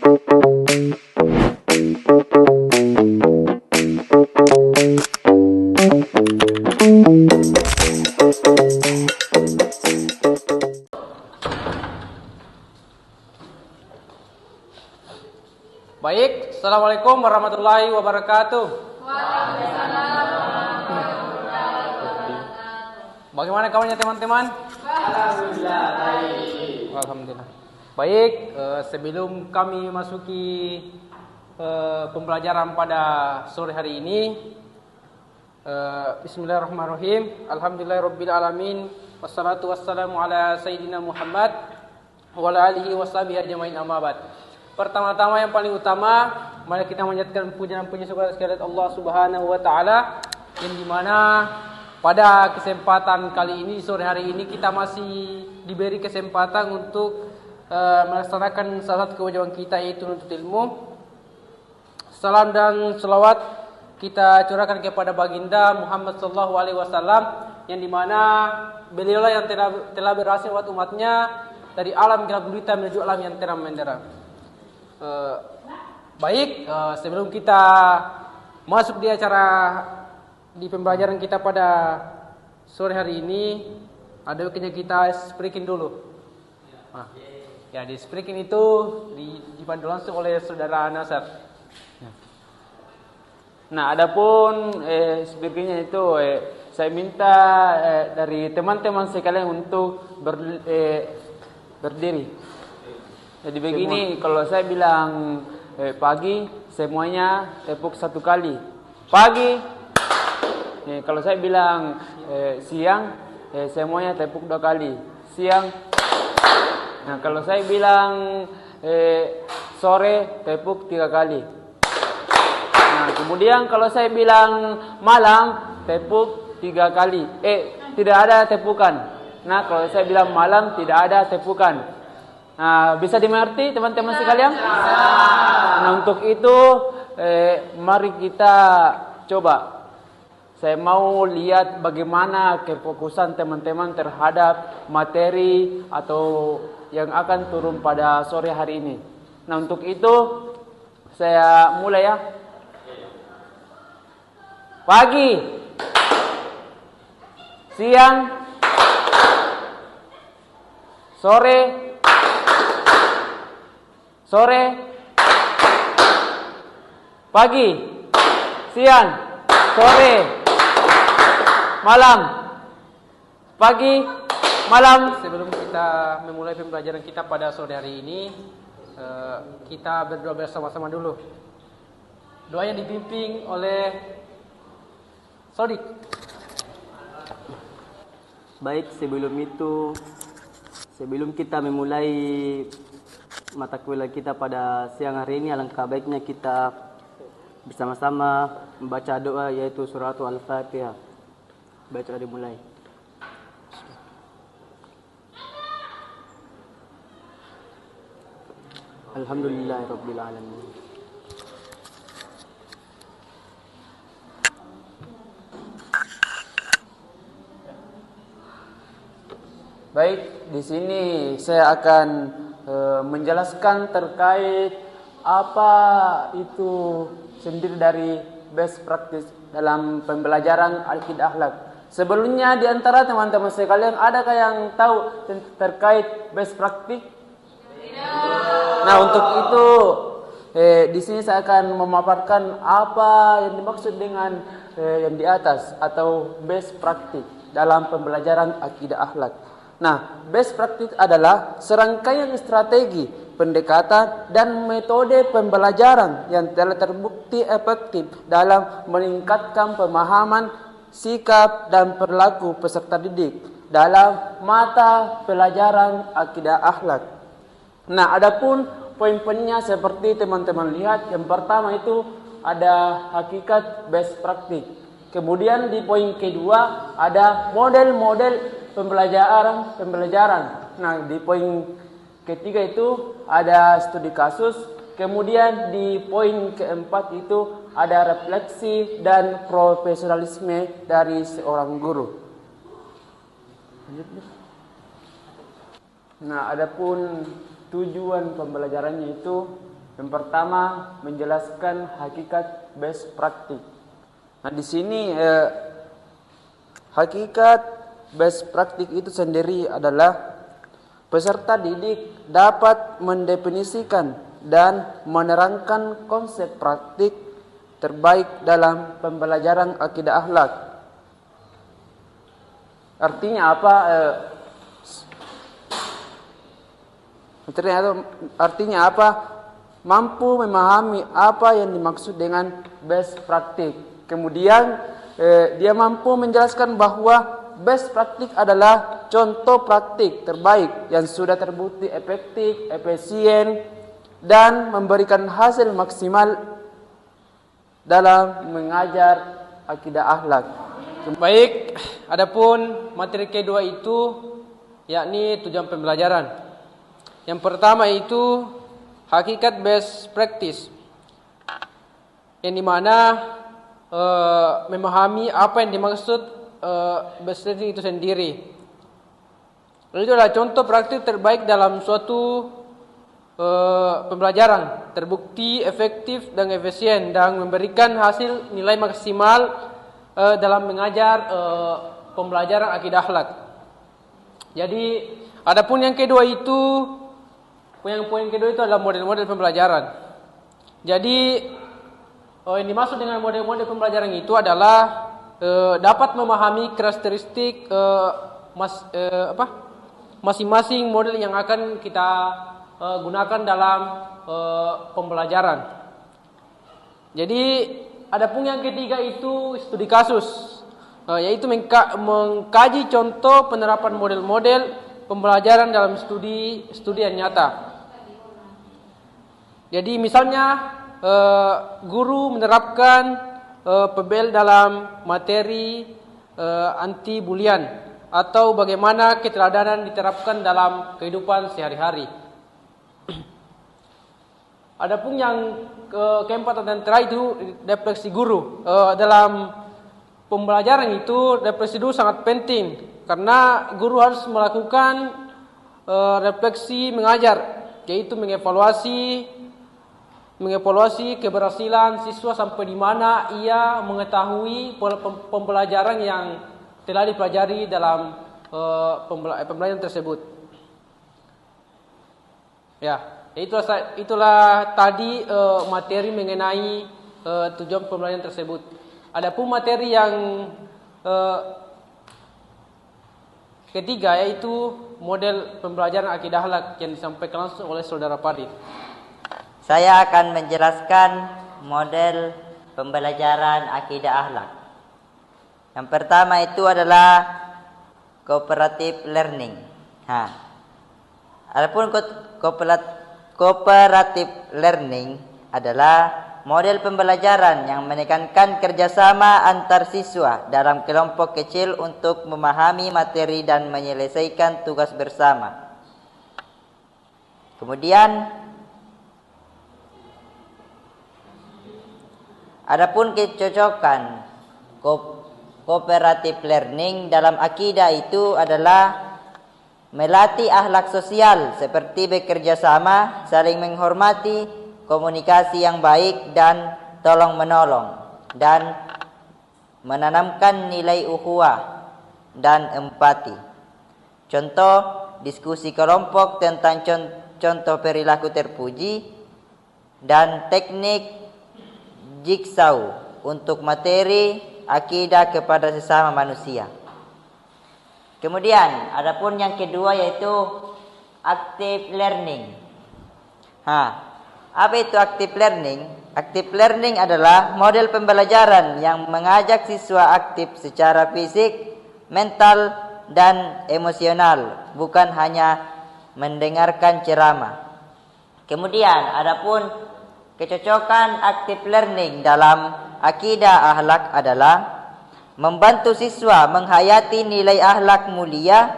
Baik, Assalamualaikum warahmatullahi wabarakatuh. Bagaimana kabarnya teman-teman? Alhamdulillah baik. Alhamdulillah. Baik, sebelum kami masuki pembelajaran pada sore hari ini, Bismillahirrahmanirrahim. Alhamdulillahirabbil alamin. Wassalatu wassalamu ala sayyidina Muhammad wa ala alihi washabihi ajmain, amma ba'd. Pertama-tama yang paling utama, mari kita menyatakan puja dan puji syukur kehadirat Allah Subhanahu wa taala, yang dimana pada kesempatan kali ini, sore hari ini, kita masih diberi kesempatan untuk melaksanakan salah satu kewajiban kita, yaitu menuntut ilmu. Salam dan selawat kita curahkan kepada baginda Muhammad sallallahu alaihi wasallam, yang dimana beliaulah yang telah berhasil buat umatnya dari alam gelap gulita menuju alam yang terang benderang. Baik, sebelum kita masuk di pembelajaran kita pada sore hari ini, ada baiknya kita speaking dulu. Ya, di speaking itu dipandu langsung oleh saudara Nasar. Nah, adapun speakingnya itu saya minta dari teman-teman sekalian untuk berdiri. Jadi begini, kalau saya bilang pagi, semuanya tepuk satu kali. Pagi. Kalau saya bilang siang, semuanya tepuk dua kali. Siang. Nah, kalau saya bilang sore, tepuk tiga kali. Nah, kemudian kalau saya bilang malam, tepuk tiga kali. Tidak ada tepukan. Nah, kalau saya bilang malam, tidak ada tepukan. Nah, bisa dimengerti teman-teman sekalian? Nah, untuk itu mari kita coba. Saya mau lihat bagaimana kefokusan teman-teman terhadap materi atau yang akan turun pada sore hari ini. Nah, untuk itu saya mulai ya. Pagi, siang, sore, pagi, siang, sore, malam, pagi, malam. Sebelum kita memulai pembelajaran kita pada sore hari ini, kita berdoa bersama-sama dulu. Doa yang dipimpin oleh Sodik. Baik, sebelum kita memulai mata kuliah kita pada siang hari ini, alangkah baiknya kita bersama-sama membaca doa, yaitu suratul Al-Fatihah. Baiklah, dimulai. Alhamdulillahirabbil alamin. Baik, di sini saya akan menjelaskan terkait apa itu sendiri dari best practice dalam pembelajaran akidah akhlak. Sebelumnya di antara teman-teman sekalian, adakah yang tahu terkait best practice? Nah, untuk itu di sini saya akan memaparkan apa yang dimaksud dengan yang di atas atau best practice dalam pembelajaran akidah akhlak. Nah, best practice adalah serangkaian strategi, pendekatan, dan metode pembelajaran yang telah terbukti efektif dalam meningkatkan pemahaman, sikap, dan perilaku peserta didik dalam mata pelajaran akidah akhlak. Nah, adapun poin-poinnya seperti teman-teman lihat, yang pertama itu ada hakikat best practice. Kemudian di poin kedua ada model-model pembelajaran. Nah, di poin ketiga itu ada studi kasus. Kemudian di poin keempat itu ada refleksi dan profesionalisme dari seorang guru. Nah, adapun tujuan pembelajarannya itu Yang pertama, menjelaskan hakikat best practice. Nah, di sini hakikat best practice itu sendiri adalah peserta didik dapat mendefinisikan dan menerangkan konsep praktik terbaik dalam pembelajaran akidah akhlak. Artinya apa? Artinya apa? Mampu memahami apa yang dimaksud dengan best practice. Kemudian dia mampu menjelaskan bahwa best practice adalah contoh praktik terbaik yang sudah terbukti efektif, efisien, dan memberikan hasil maksimal dalam mengajar akidah akhlak. Baik, adapun materi kedua itu yakni tujuan pembelajaran. Yang pertama itu hakikat best practice, yang dimana memahami apa yang dimaksud best practice itu sendiri. Itu adalah contoh praktik terbaik dalam suatu pembelajaran, terbukti efektif dan efisien dan memberikan hasil nilai maksimal dalam mengajar pembelajaran akidah akhlak. Jadi, adapun yang kedua itu, poin kedua itu adalah model-model pembelajaran. Jadi, yang dimaksud dengan model-model pembelajaran itu adalah dapat memahami karakteristik masing-masing model yang akan kita gunakan dalam pembelajaran. Jadi, adapun yang ketiga itu studi kasus, yaitu mengkaji contoh penerapan model-model pembelajaran dalam studi yang nyata. Jadi misalnya guru menerapkan PBL dalam materi anti bulian, atau bagaimana keteladanan diterapkan dalam kehidupan sehari-hari. Adapun yang keempat dan terakhir itu refleksi guru. Dalam pembelajaran itu refleksi guru sangat penting, karena guru harus melakukan refleksi mengajar, yaitu mengevaluasi keberhasilan siswa sampai di mana ia mengetahui pembelajaran yang telah dipelajari dalam pembelajaran tersebut. Ya, itulah tadi materi mengenai tujuan pembelajaran tersebut. Adapun materi yang ketiga yaitu model pembelajaran akidah akhlak yang disampaikan langsung oleh Saudara Padit. Saya akan menjelaskan model pembelajaran akidah akhlak. Yang pertama itu adalah cooperative learning. Adapun cooperative learning adalah model pembelajaran yang menekankan kerjasama antar siswa dalam kelompok kecil untuk memahami materi dan menyelesaikan tugas bersama. Kemudian, adapun kecocokan cooperative learning dalam akidah itu adalah melatih akhlak sosial seperti bekerja sama, saling menghormati, komunikasi yang baik dan tolong menolong, dan menanamkan nilai ukhuwah dan empati. Contoh diskusi kelompok tentang contoh perilaku terpuji dan teknik jigsaw untuk materi akidah kepada sesama manusia. Kemudian, adapun yang kedua yaitu active learning. Apa itu active learning? Active learning adalah model pembelajaran yang mengajak siswa aktif secara fisik, mental, dan emosional, bukan hanya mendengarkan ceramah. Kemudian, adapun kecocokan active learning dalam akidah akhlak adalah membantu siswa menghayati nilai akhlak mulia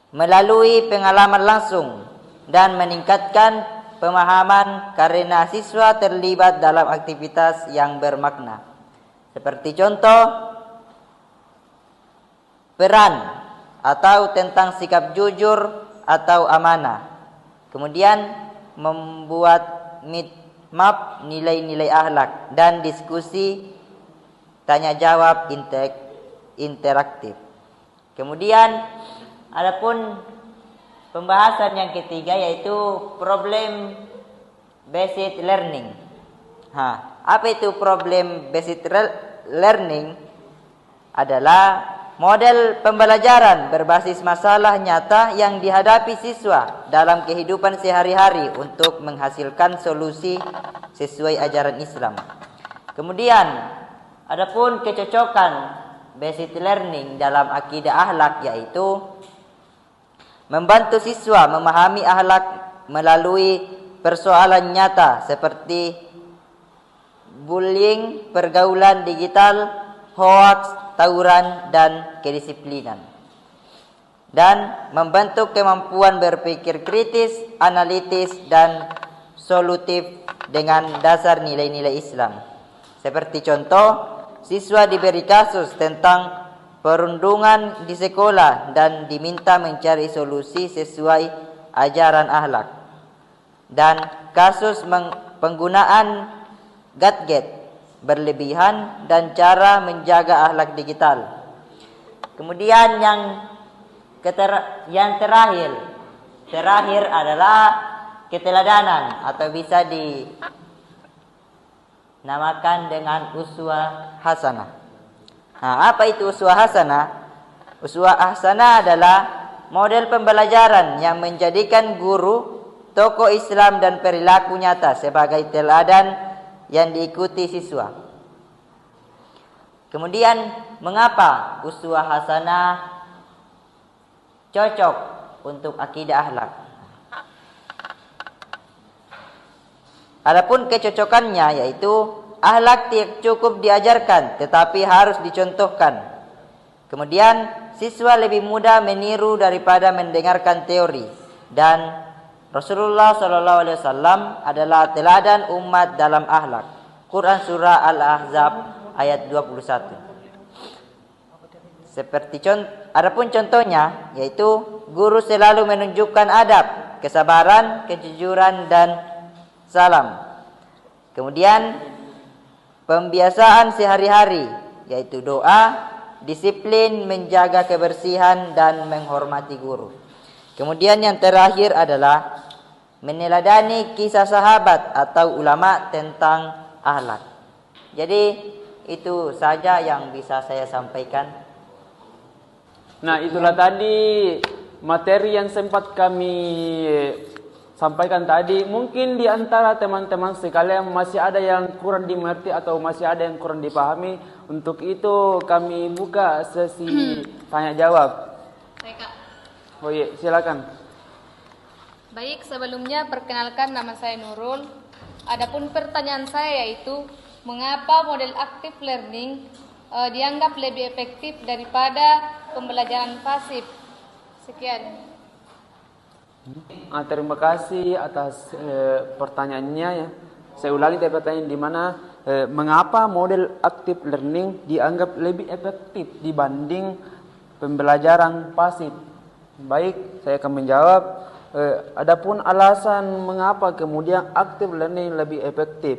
melalui pengalaman langsung dan meningkatkan pemahaman karena siswa terlibat dalam aktivitas yang bermakna. Seperti contoh, peran atau tentang sikap jujur atau amanah. Kemudian membuat map nilai-nilai akhlak dan diskusi tanya jawab interaktif. Kemudian adapun pembahasan yang ketiga yaitu problem based learning. Apa itu problem based learning? Adalah model pembelajaran berbasis masalah nyata yang dihadapi siswa dalam kehidupan sehari-hari untuk menghasilkan solusi sesuai ajaran Islam. Kemudian, adapun kecocokan basic learning dalam akidah akhlak yaitu membantu siswa memahami akhlak melalui persoalan nyata seperti bullying, pergaulan digital, hoaks, tawuran, dan kedisiplinan. Dan membentuk kemampuan berpikir kritis, analitis, dan solutif dengan dasar nilai-nilai Islam. Seperti contoh, siswa diberi kasus tentang perundungan di sekolah dan diminta mencari solusi sesuai ajaran akhlak. Dan kasus penggunaan gadget berlebihan dan cara menjaga akhlak digital. Kemudian yang terakhir adalah keteladanan atau bisa dinamakan dengan uswah hasanah. Apa itu uswah hasanah? Uswah hasanah adalah model pembelajaran yang menjadikan guru, tokoh Islam dan perilaku nyata sebagai teladan yang diikuti siswa. Kemudian mengapa uswah hasanah cocok untuk akidah akhlak? Adapun kecocokannya yaitu akhlak tidak cukup diajarkan tetapi harus dicontohkan. Kemudian siswa lebih mudah meniru daripada mendengarkan teori dan Rasulullah SAW adalah teladan umat dalam akhlak. Quran surah Al-Ahzab ayat 21. Adapun contohnya yaitu guru selalu menunjukkan adab, kesabaran, kejujuran dan salam. Kemudian pembiasaan sehari-hari yaitu doa, disiplin, menjaga kebersihan dan menghormati guru. Kemudian yang terakhir adalah meneladani kisah sahabat atau ulama tentang akhlak. Jadi itu saja yang bisa saya sampaikan. Nah, itulah tadi materi yang sempat kami sampaikan tadi. Mungkin di antara teman-teman sekalian masih ada yang kurang dimengerti atau masih ada yang kurang dipahami. Untuk itu kami buka sesi tanya jawab. Oh iya, silakan. Baik, sebelumnya perkenalkan nama saya Nurul. Adapun pertanyaan saya yaitu mengapa model active learning dianggap lebih efektif daripada pembelajaran pasif? Sekian. Terima kasih atas pertanyaannya ya. Saya ulangi pertanyaan di mana mengapa model active learning dianggap lebih efektif dibanding pembelajaran pasif? Baik, saya akan menjawab. Adapun alasan mengapa kemudian active learning lebih efektif,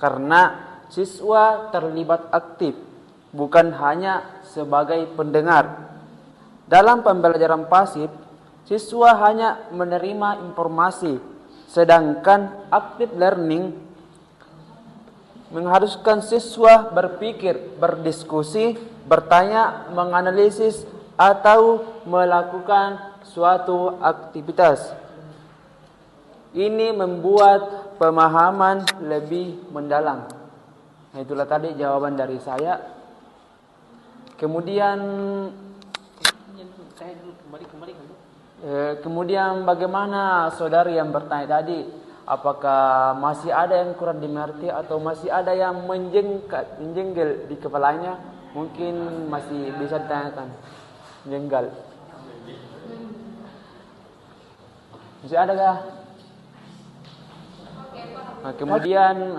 karena siswa terlibat aktif, bukan hanya sebagai pendengar. Dalam pembelajaran pasif, siswa hanya menerima informasi, sedangkan active learning mengharuskan siswa berpikir, berdiskusi, bertanya, menganalisis, atau melakukan suatu aktivitas. Ini membuat pemahaman lebih mendalam. Nah, itulah tadi jawaban dari saya. Kemudian bagaimana saudari yang bertanya tadi? Apakah masih ada yang kurang dimengerti atau masih ada yang menjengkel di kepalanya? Mungkin masih bisa ditanyakan. Jenggal. Masih ada kah? Nah, kemudian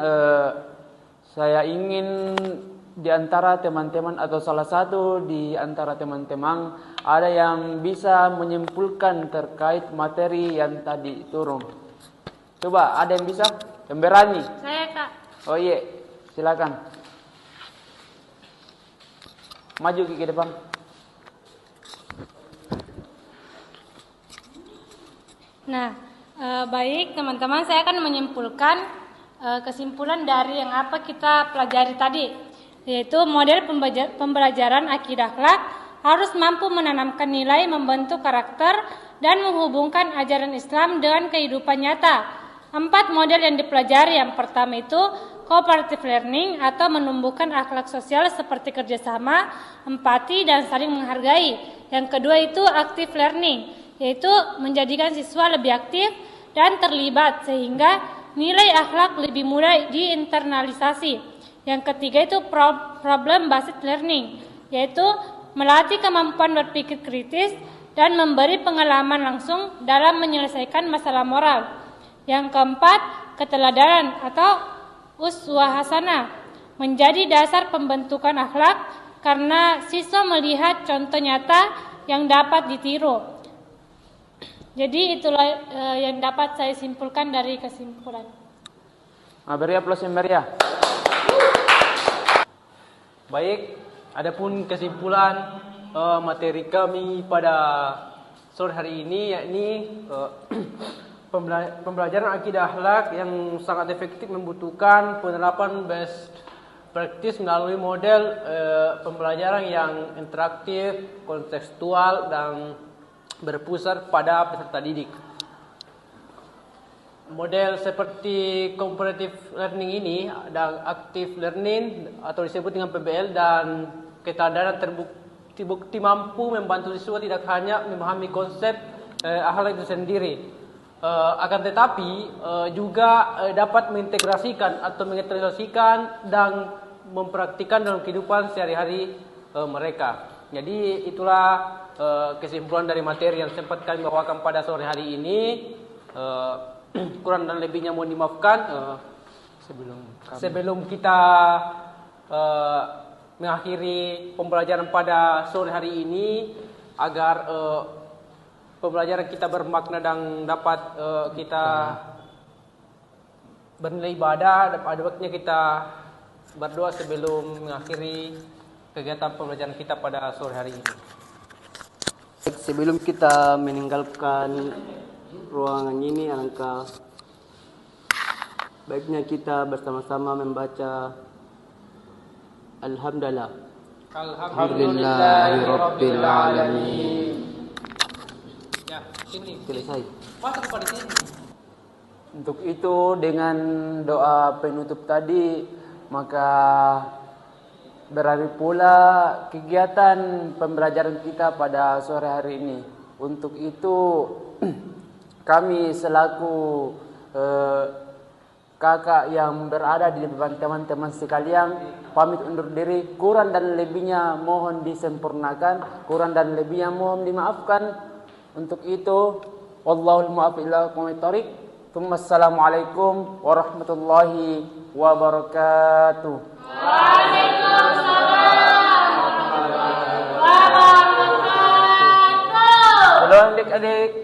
saya ingin di antara teman-teman atau salah satu di antara teman-teman ada yang bisa menyimpulkan terkait materi yang tadi turun. Coba ada yang bisa? Yang berani? Saya, Kak. Oh iya, silakan. Maju ke depan. Nah, baik teman-teman, saya akan menyimpulkan kesimpulan dari yang apa kita pelajari tadi, yaitu model pembelajaran akidah akhlak harus mampu menanamkan nilai, membentuk karakter, dan menghubungkan ajaran Islam dengan kehidupan nyata. 4 model yang dipelajari, yang pertama itu cooperative learning atau menumbuhkan akhlak sosial seperti kerjasama, empati, dan saling menghargai. Yang kedua itu active learning, yaitu menjadikan siswa lebih aktif dan terlibat sehingga nilai akhlak lebih mudah diinternalisasi. Yang ketiga itu problem based learning, yaitu melatih kemampuan berpikir kritis dan memberi pengalaman langsung dalam menyelesaikan masalah moral. Yang keempat, keteladanan atau uswah hasanah menjadi dasar pembentukan akhlak karena siswa melihat contoh nyata yang dapat ditiru. Jadi itulah yang dapat saya simpulkan dari kesimpulan. Beri aplaus yang meriah. Baik, adapun kesimpulan materi kami pada sore hari ini, yakni pembelajaran akidah akhlak yang sangat efektif membutuhkan penerapan best practice melalui model pembelajaran yang interaktif, kontekstual, dan berpusat pada peserta didik. Model seperti comparative learning ini dan active learning atau disebut dengan PBL dan keteladanan terbukti mampu membantu siswa tidak hanya memahami konsep akhlak itu sendiri, akan tetapi juga dapat mengintegrasikan atau menginternalisasikan dan mempraktikkan dalam kehidupan sehari-hari mereka. Jadi itulah kesimpulan dari materi yang sempat kami bawakan pada sore hari ini. Kurang dan lebihnya mohon dimaafkan. Sebelum kita mengakhiri pembelajaran pada sore hari ini, agar pembelajaran kita bermakna dan dapat kita bernilai ibadah, pada waktunya kita berdoa sebelum mengakhiri kegiatan pembelajaran kita pada sore hari ini. Sebelum kita meninggalkan ruangan ini, alangkah baiknya kita bersama-sama membaca Alhamdulillah. Alhamdulillahirabbil alamin. Ya, sini. Selesai. Masuk pada sini. Untuk itu dengan doa penutup tadi, maka berakhir pula kegiatan pembelajaran kita pada sore hari ini. Untuk itu kami selaku kakak yang berada di depan teman-teman sekalian pamit undur diri. Kurang dan lebihnya mohon disempurnakan, kurang dan lebihnya mohon dimaafkan. Untuk itu wallahul muwaffiq ila aqwamit thoriq. Assalamualaikum warahmatullahi wabarakatuh. Waalaikumsalam warahmatullahi wabarakatuh. Halo adik-adik.